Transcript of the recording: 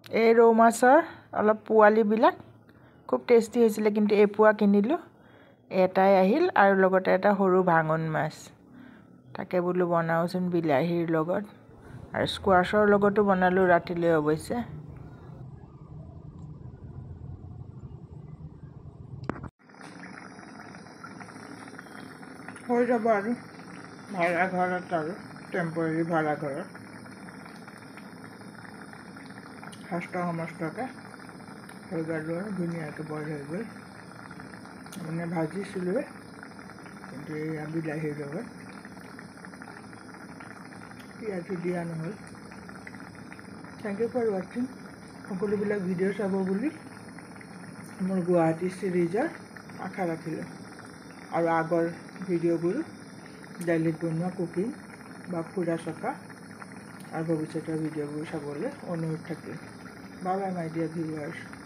এই ৰৌ মাছৰ অলপ পোৱালিবিলাক খুব টেষ্টি হৈছিলে, কিন্তু এপোৱা কিনিলোঁ, এটাই আহিল আৰু লগতে এটা সৰু ভাঙন মাছ। তাকে বোলো বনাওঁচোন বিলাহীৰ লগত, আৰু স্কোৱাছৰ লগতো বনালোঁ ৰাতিলৈ অৱশ্যে। হৈ যাব আৰু ভাড়া ঘৰত, আৰু টেম্পৰেৰী ভাড়া ঘৰত 500 হৈ গ'ল আৰু ধুনীয়াকৈ বইল হৈ গ'ল। মানে ভাজিছিলোঁৱে, কিন্তু এয়া বিলাহীৰ লগত পিঁয়াজো দিয়া নহ'ল। থেংক ইউ ফৰ ৱাচিং। সকলোবিলাক ভিডিঅ' চাব বুলি মোৰ গুৱাহাটী ছিৰিজৰ আশা ৰাখিলোঁ, আৰু আগৰ ভিডিঅ'বোৰ দিল্লীত বনোৱা কুকিং বা ফুৰা চকা আৰু ভৱিষ্যতৰ ভিডিঅ'বোৰ চাবলৈ অনুৰোধ থাকিল। Bye bye my dear viewers.